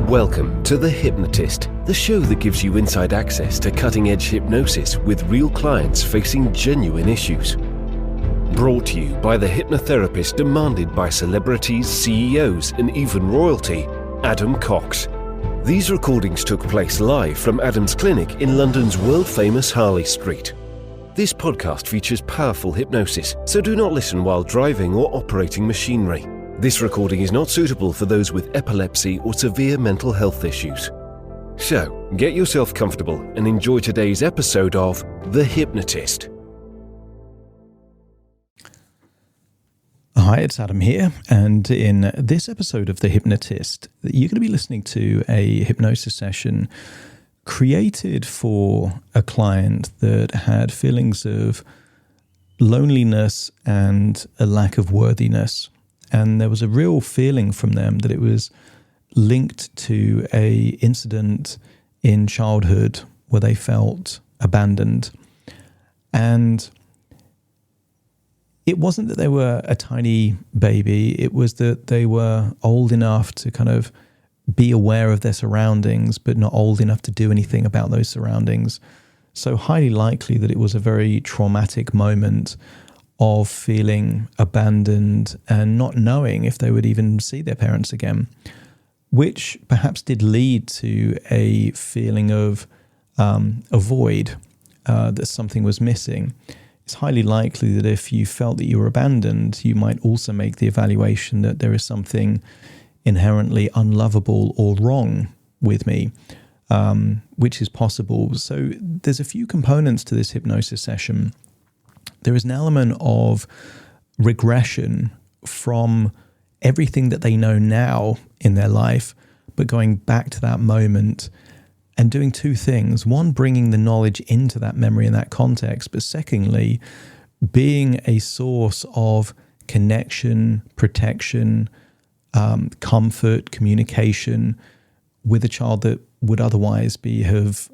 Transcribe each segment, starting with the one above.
Welcome to The Hypnotist, the show that gives you inside access to cutting-edge hypnosis with real clients facing genuine issues. Brought to you by the hypnotherapist demanded by celebrities, CEOs, and even royalty, Adam Cox. These recordings took place live from Adam's clinic in London's world-famous Harley Street. This podcast features powerful hypnosis, so do not listen while driving or operating machinery. This recording is not suitable for those with epilepsy or severe mental health issues. So, get yourself comfortable and enjoy today's episode of The Hypnotist. Hi, it's Adam here, and in this episode of The Hypnotist, you're going to be listening to a hypnosis session created for a client that had feelings of loneliness and a lack of worthiness. And there was a real feeling from them that it was linked to a incident in childhood where they felt abandoned. And it wasn't that they were a tiny baby, it was that they were old enough to kind of be aware of their surroundings, but not old enough to do anything about those surroundings. So highly likely that it was a very traumatic moment of feeling abandoned and not knowing if they would even see their parents again, which perhaps did lead to a feeling of a void, that something was missing. It's highly likely that if you felt that you were abandoned, you might also make the evaluation that there is something inherently unlovable or wrong with me, which is possible. So there's a few components to this hypnosis session. There is an element of regression from everything that they know now in their life, but going back to that moment and doing two things. One, bringing the knowledge into that memory in that context, but secondly, being a source of connection, protection, comfort, communication with a child that would otherwise have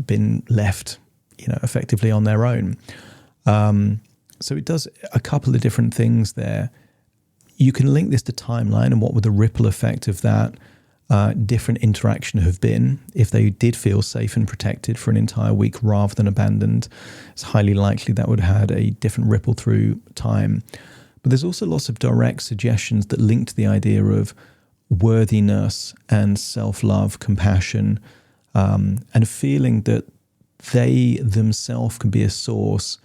been left, effectively on their own. So it does a couple of different things there. You can link this to timeline and what would the ripple effect of that different interaction have been if they did feel safe and protected for an entire week rather than abandoned. It's highly likely that would have had a different ripple through time. But there's also lots of direct suggestions that link to the idea of worthiness and self-love, compassion, and a feeling that they themselves can be a source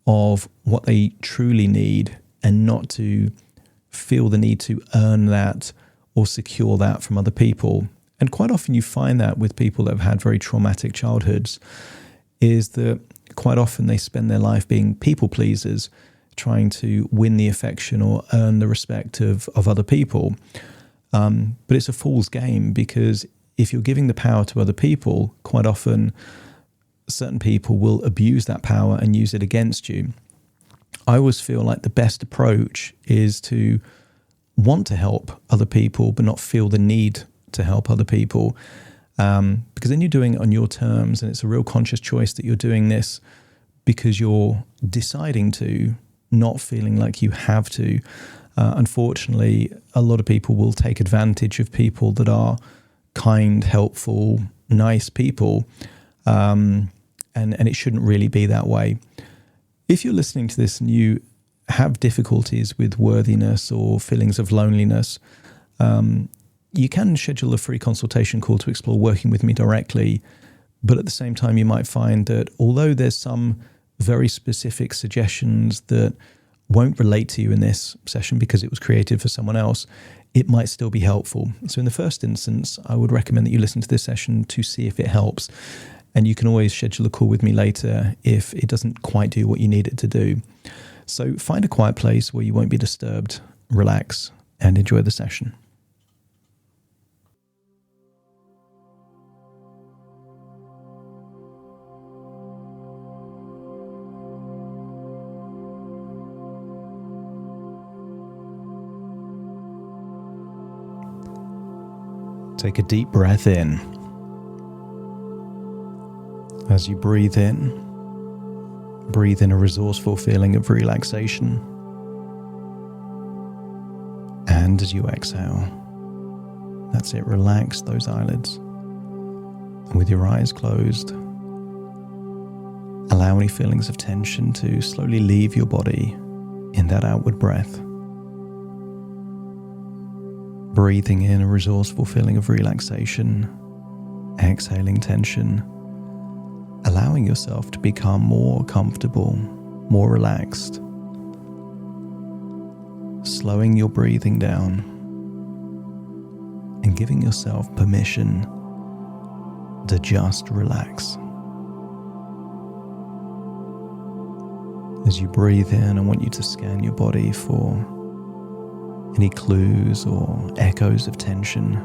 of what they truly need and not to feel the need to earn that or secure that from other people. And quite often you find that with people that have had very traumatic childhoods, is that quite often they spend their life being people pleasers, trying to win the affection or earn the respect of other people. But it's a fool's game, because if you're giving the power to other people, quite often certain people will abuse that power and use it against you. I always feel like the best approach is to want to help other people, but not feel the need to help other people. Because then you're doing it on your terms, and it's a real conscious choice that you're doing this because you're deciding to, not feeling like you have to. Unfortunately, a lot of people will take advantage of people that are kind, helpful, nice people. And it shouldn't really be that way. If you're listening to this and you have difficulties with worthiness or feelings of loneliness, you can schedule a free consultation call to explore working with me directly. But at the same time, you might find that although there's some very specific suggestions that won't relate to you in this session because it was created for someone else, it might still be helpful. So in the first instance, I would recommend that you listen to this session to see if it helps. And you can always schedule a call with me later if it doesn't quite do what you need it to do. So find a quiet place where you won't be disturbed, relax, and enjoy the session. Take a deep breath in. As you breathe in a resourceful feeling of relaxation. And as you exhale, That's it, relax those eyelids. And with your eyes closed, allow any feelings of tension to slowly leave your body in that outward breath. Breathing in a resourceful feeling of relaxation, exhaling tension, allowing yourself to become more comfortable, more relaxed, slowing your breathing down and giving yourself permission to just relax. As you breathe in, I want you to scan your body for any clues or echoes of tension.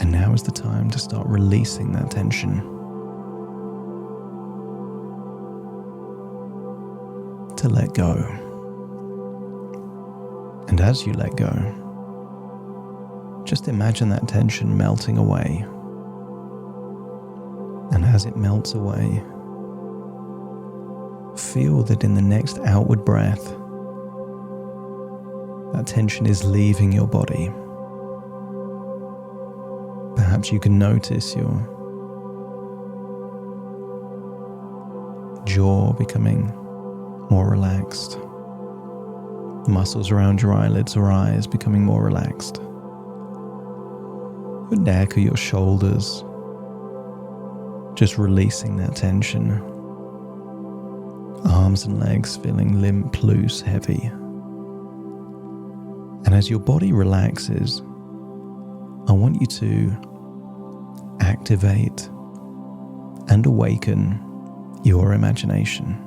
And now is the time to start releasing that tension. To let go. And as you let go, just imagine that tension melting away. And as it melts away, feel that in the next outward breath, that tension is leaving your body. Perhaps you can notice your jaw becoming more relaxed, the muscles around your eyelids or eyes becoming more relaxed, your neck or your shoulders just releasing that tension, arms and legs feeling limp, loose, heavy. And as your body relaxes, I want you to activate and awaken your imagination.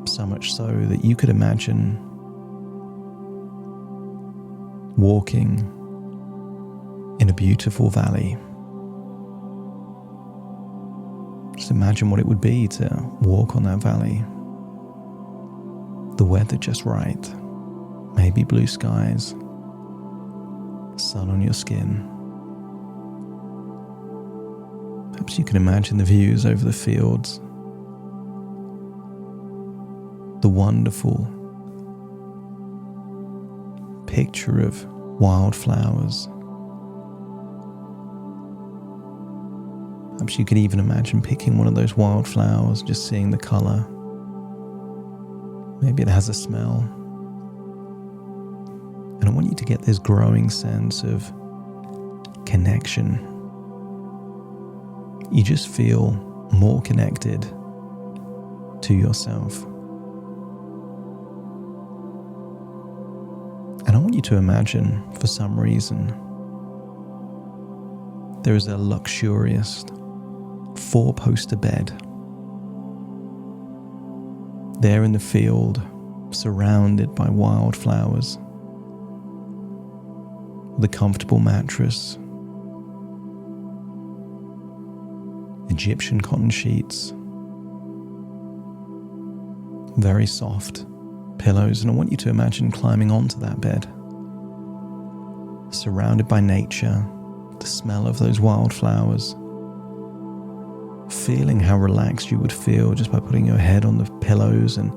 So much so that you could imagine walking in a beautiful valley. Just imagine what it would be to walk on that valley. The weather just right, maybe blue skies, sun on your skin. Perhaps you can imagine the views over the fields, the wonderful picture of wildflowers. Perhaps you could even imagine picking one of those wildflowers, just seeing the color. Maybe it has a smell. And I want you to get this growing sense of connection. You just feel more connected to yourself. And I want you to imagine, for some reason, there is a luxurious 4-poster bed there in the field, surrounded by wildflowers, with a comfortable mattress, Egyptian cotton sheets, very soft pillows. And I want you to imagine climbing onto that bed, surrounded by nature, the smell of those wildflowers, feeling how relaxed you would feel just by putting your head on the pillows and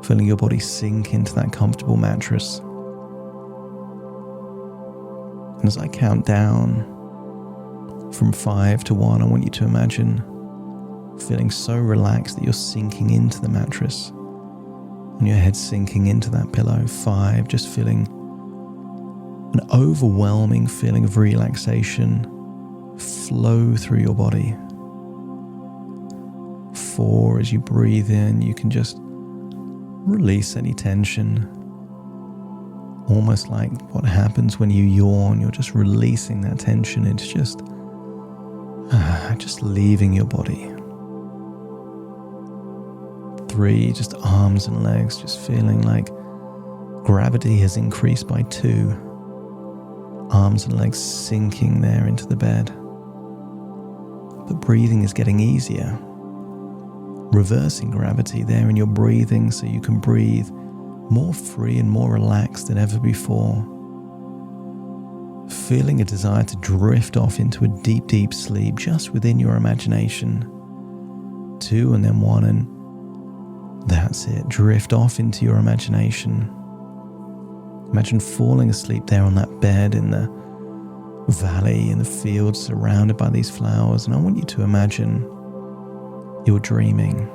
feeling your body sink into that comfortable mattress. And as I count down from 5 to 1, I want you to imagine feeling so relaxed that you're sinking into the mattress and your head sinking into that pillow. 5, just feeling an overwhelming feeling of relaxation flow through your body. 4, as you breathe in, you can just release any tension. Almost like what happens when you yawn, you're just releasing that tension. It's just leaving your body. 3, just arms and legs, just feeling like gravity has increased by 2. Arms and legs sinking there into the bed. But breathing is getting easier. Reversing gravity there in your breathing so you can breathe more free and more relaxed than ever before. Feeling a desire to drift off into a deep, deep sleep just within your imagination. 2 and then 1, and that's it. Drift off into your imagination. Imagine falling asleep there on that bed in the valley, in the field, surrounded by these flowers. And I want you to imagine you're dreaming.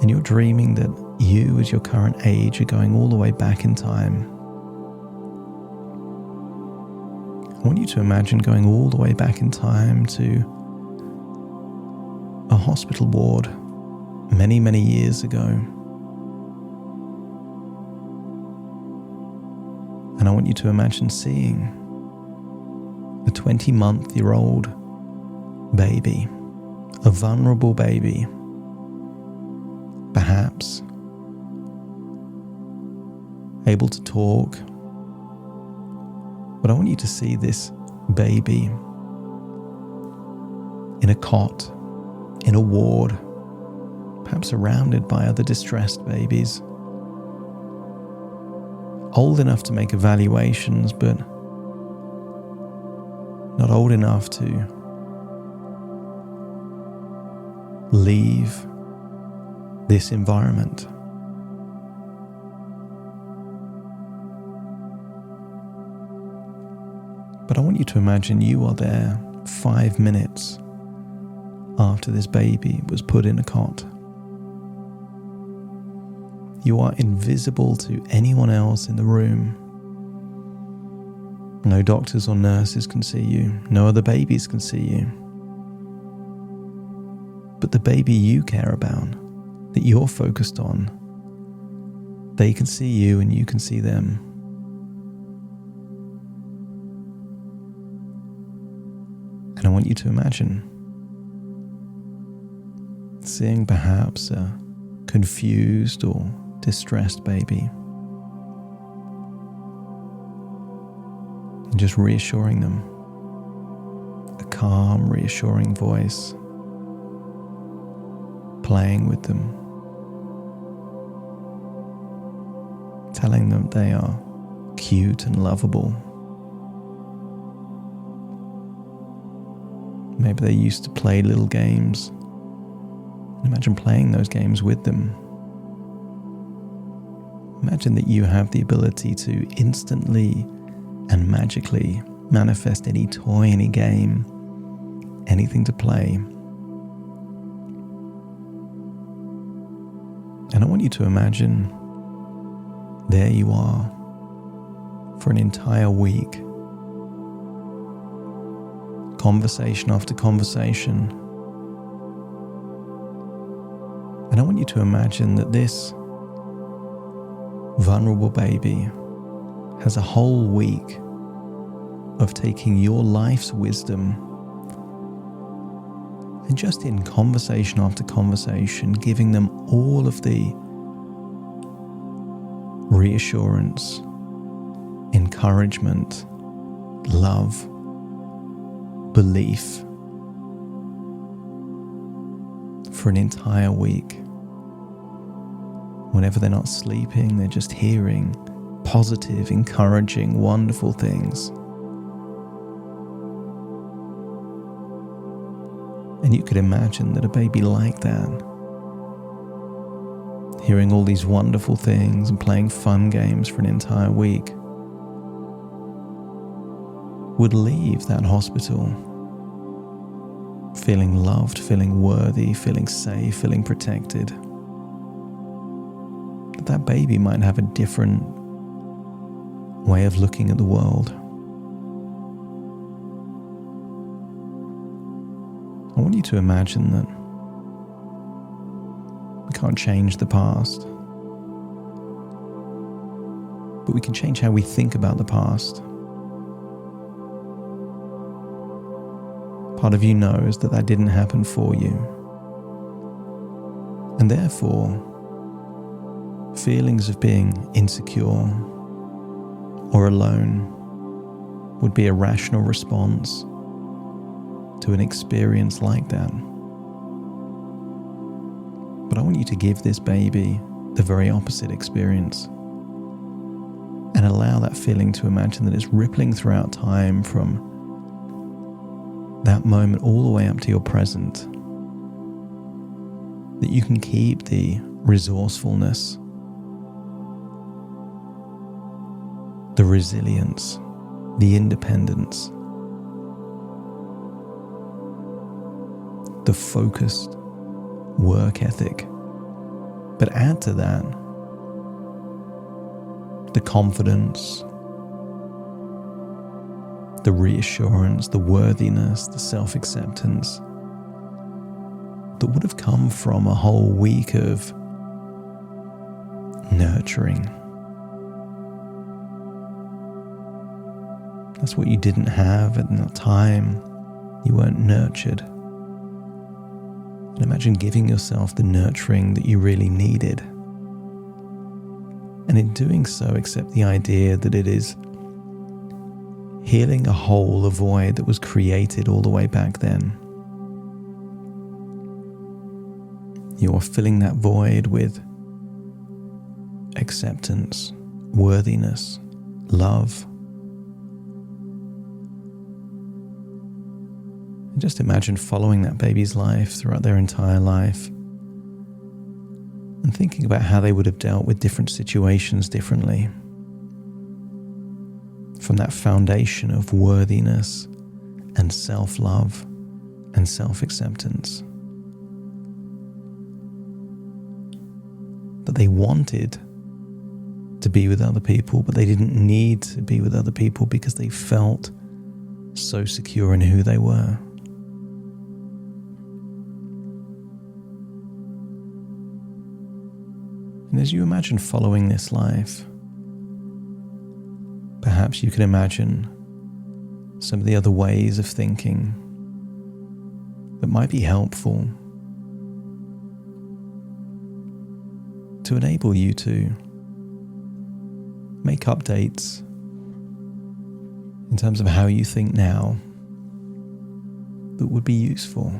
And you're dreaming that you, at your current age, are going all the way back in time. I want you to imagine going all the way back in time to a hospital ward many, many years ago. And I want you to imagine seeing a 20-month-old baby, a vulnerable baby, perhaps able to talk. But I want you to see this baby in a cot, in a ward, perhaps surrounded by other distressed babies, old enough to make evaluations, but not old enough to leave this environment. But I want you to imagine you are there 5 minutes after this baby was put in a cot. You are invisible to anyone else in the room. No doctors or nurses can see you. No other babies can see you. But the baby you care about, that you're focused on, they can see you and you can see them. And I want you to imagine seeing perhaps a confused or distressed baby, and just reassuring them, a calm, reassuring voice, playing with them, telling them they are cute and lovable. Maybe they used to play little games. Imagine playing those games with them. Imagine that you have the ability to instantly and magically manifest any toy, any game, anything to play. And I want you to imagine there you are for an entire week. Conversation after conversation. And I want you to imagine that this vulnerable baby has a whole week of taking your life's wisdom and just in conversation after conversation, giving them all of the reassurance, encouragement, love, belief for an entire week. Whenever they're not sleeping, they're just hearing positive, encouraging, wonderful things. And you could imagine that a baby like that, hearing all these wonderful things and playing fun games for an entire week, would leave that hospital feeling loved, feeling worthy, feeling safe, feeling protected. But that baby might have a different way of looking at the world. I want you to imagine that we can't change the past, but we can change how we think about the past. Part of you knows that that didn't happen for you. And therefore, feelings of being insecure or alone would be a rational response to an experience like that. But I want you to give this baby the very opposite experience and allow that feeling to imagine that it's rippling throughout time from that moment all the way up to your present, that you can keep the resourcefulness, the resilience, the independence, the focused work ethic. But add to that the confidence, the reassurance, the worthiness, the self-acceptance that would have come from a whole week of nurturing. That's what you didn't have at that time. You weren't nurtured. And imagine giving yourself the nurturing that you really needed. And in doing so, accept the idea that it is healing a hole, a void that was created all the way back then. You are filling that void with acceptance, worthiness, love. And just imagine following that baby's life throughout their entire life and thinking about how they would have dealt with different situations differently. From that foundation of worthiness and self-love and self-acceptance. That they wanted to be with other people, but they didn't need to be with other people because they felt so secure in who they were. And as you imagine following this life, perhaps you can imagine some of the other ways of thinking that might be helpful to enable you to make updates in terms of how you think now that would be useful.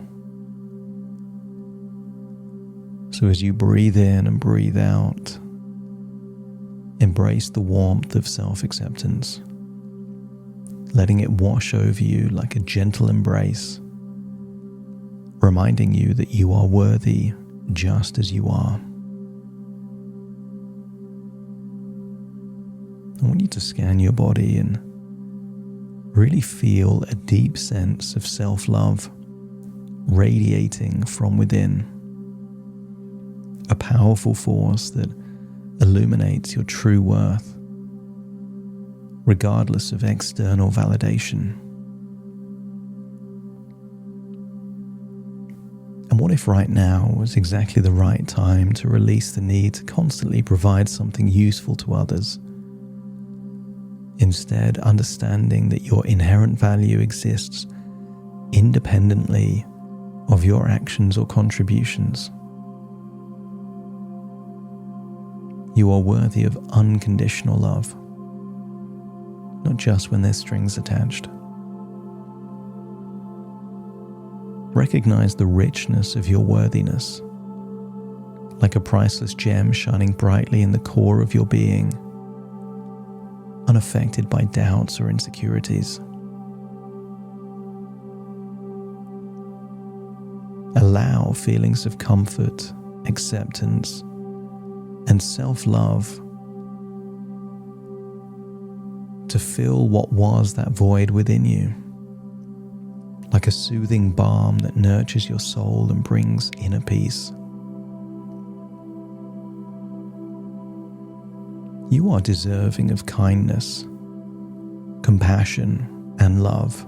So as you breathe in and breathe out, embrace the warmth of self-acceptance, letting it wash over you like a gentle embrace, reminding you that you are worthy just as you are. I want you to scan your body and really feel a deep sense of self-love radiating from within. A powerful force that illuminates your true worth, regardless of external validation. And what if right now was exactly the right time to release the need to constantly provide something useful to others? Instead, understanding that your inherent value exists independently of your actions or contributions. You are worthy of unconditional love, not just when there's strings attached. Recognize the richness of your worthiness, like a priceless gem shining brightly in the core of your being, unaffected by doubts or insecurities. Allow feelings of comfort, acceptance, and self-love to fill what was that void within you, like a soothing balm that nurtures your soul and brings inner peace. You are deserving of kindness, compassion, and love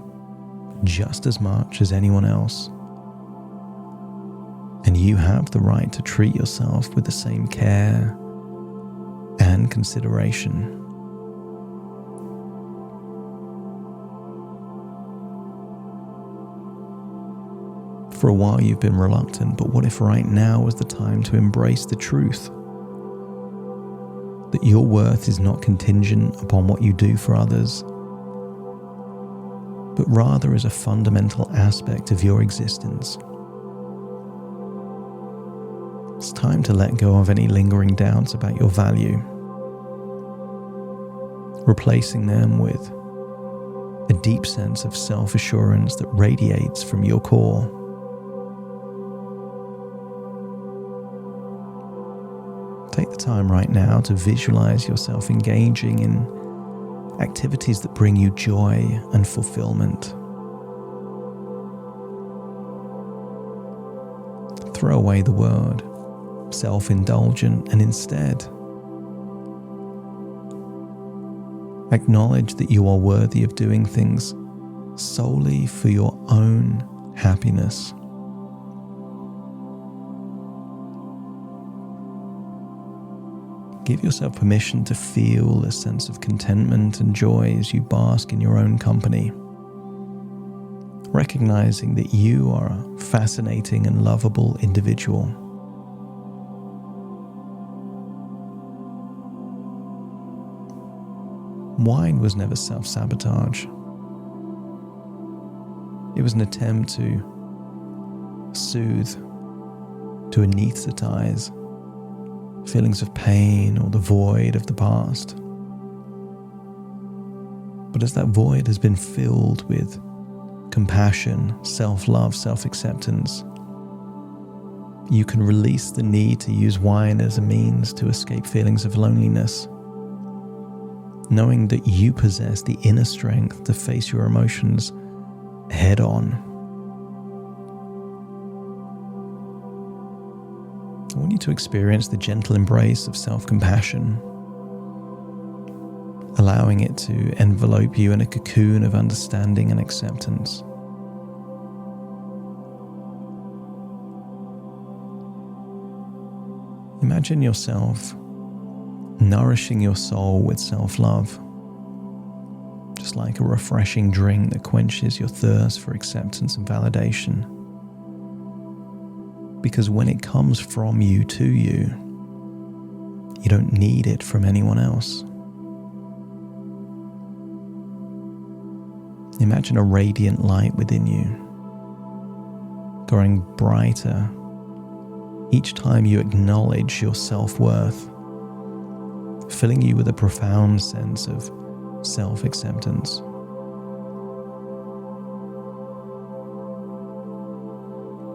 just as much as anyone else. And you have the right to treat yourself with the same care and consideration. For a while you've been reluctant, but what if right now was the time to embrace the truth? That your worth is not contingent upon what you do for others, but rather is a fundamental aspect of your existence. It's time to let go of any lingering doubts about your value, replacing them with a deep sense of self-assurance that radiates from your core. Take the time right now to visualize yourself engaging in activities that bring you joy and fulfillment. Throw away the word self-indulgent and instead acknowledge that you are worthy of doing things solely for your own happiness. Give yourself permission to feel a sense of contentment and joy as you bask in your own company, recognizing that you are a fascinating and lovable individual. Wine was never self-sabotage. It was an attempt to soothe, to anesthetize feelings of pain or the void of the past. But as that void has been filled with compassion, self-love, self-acceptance, you can release the need to use wine as a means to escape feelings of loneliness, knowing that you possess the inner strength to face your emotions head on. I want you to experience the gentle embrace of self-compassion, allowing it to envelope you in a cocoon of understanding and acceptance. Imagine yourself nourishing your soul with self-love, just like a refreshing drink that quenches your thirst for acceptance and validation. Because when it comes from you to you, you don't need it from anyone else. Imagine a radiant light within you, growing brighter each time you acknowledge your self-worth, filling you with a profound sense of self-acceptance.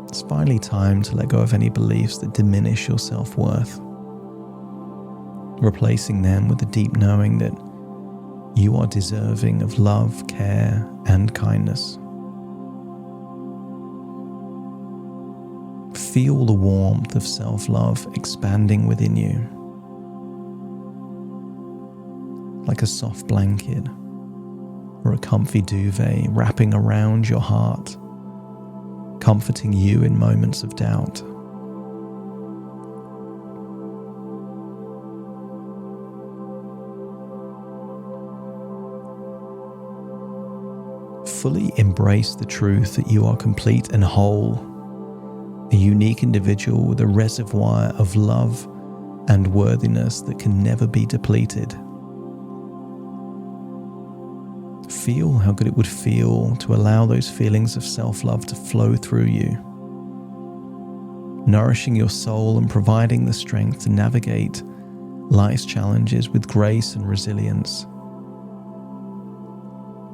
It's finally time to let go of any beliefs that diminish your self-worth, replacing them with the deep knowing that you are deserving of love, care, and kindness. Feel the warmth of self-love expanding within you, like a soft blanket or a comfy duvet wrapping around your heart, comforting you in moments of doubt. Fully embrace the truth that you are complete and whole, a unique individual with a reservoir of love and worthiness that can never be depleted. Feel how good it would feel to allow those feelings of self-love to flow through you, nourishing your soul and providing the strength to navigate life's challenges with grace and resilience.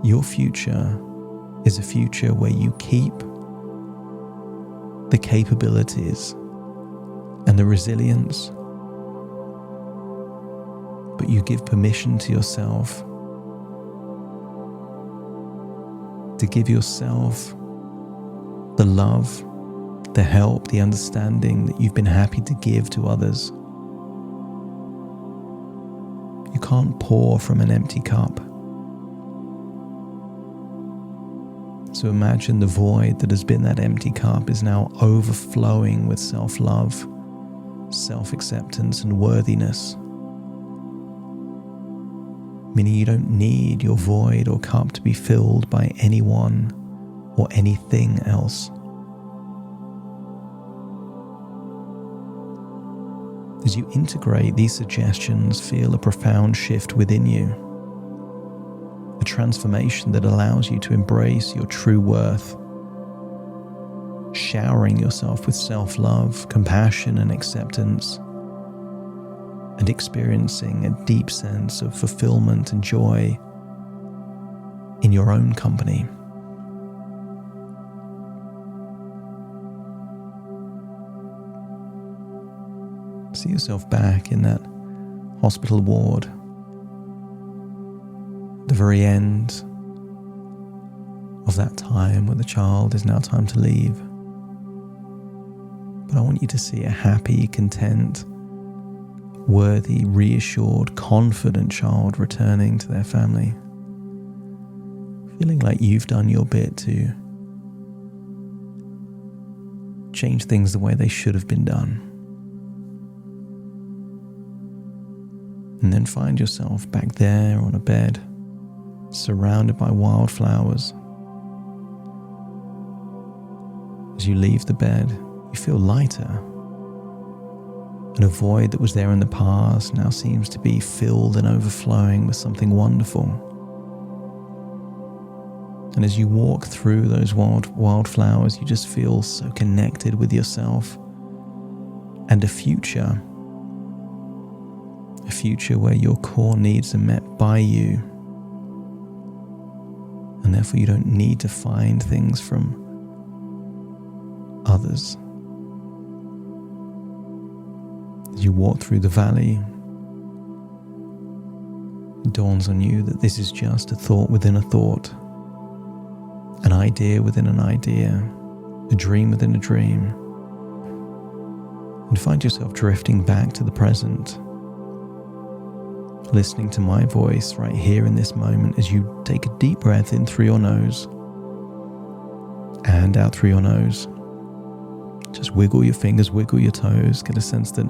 Your future is a future where you keep the capabilities and the resilience, but you give permission to yourself to give yourself the love, the help, the understanding that you've been happy to give to others. You can't pour from an empty cup. So imagine the void that has been that empty cup is now overflowing with self-love, self-acceptance, and worthiness. Meaning you don't need your void or cup to be filled by anyone or anything else. As you integrate these suggestions, feel a profound shift within you. A transformation that allows you to embrace your true worth, showering yourself with self-love, compassion, and acceptance, and experiencing a deep sense of fulfillment and joy in your own company. See yourself back in that hospital ward, the very end of that time where the child is now time to leave. But I want you to see a happy, content, worthy, reassured, confident child returning to their family, feeling like you've done your bit to change things the way they should have been done. And then find yourself back there on a bed, surrounded by wildflowers. As you leave the bed, you feel lighter, and a void that was there in the past now seems to be filled and overflowing with something wonderful. And as you walk through those wildflowers, you just feel so connected with yourself and a future where your core needs are met by you, and therefore you don't need to find things from others. As you walk through the valley, it dawns on you that this is just a thought within a thought, an idea within an idea, a dream within a dream, and find yourself drifting back to the present, listening to my voice right here in this moment as you take a deep breath in through your nose and out through your nose. Just wiggle your fingers, wiggle your toes, get a sense that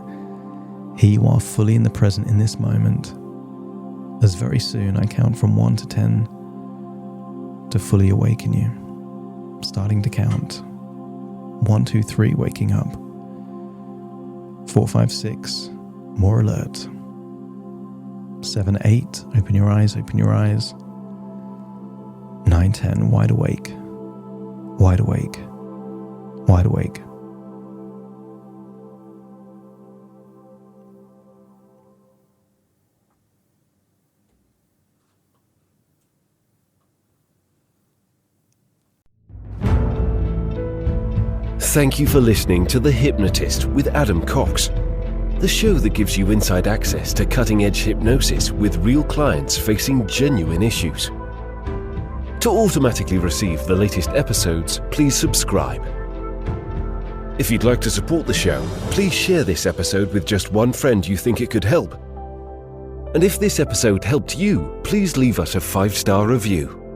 here you are fully in the present in this moment. As very soon I count from 1 to 10 to fully awaken you. Starting to count. 1, 2, 3, waking up. 4, 5, 6, more alert. 7, 8, open your eyes, open your eyes. 9, 10, wide awake, wide awake, wide awake. Thank you for listening to The Hypnotist with Adam Cox, the show that gives you inside access to cutting-edge hypnosis with real clients facing genuine issues. To automatically receive the latest episodes, please subscribe. If you'd like to support the show, please share this episode with just one friend you think it could help. And if this episode helped you, please leave us a 5-star review.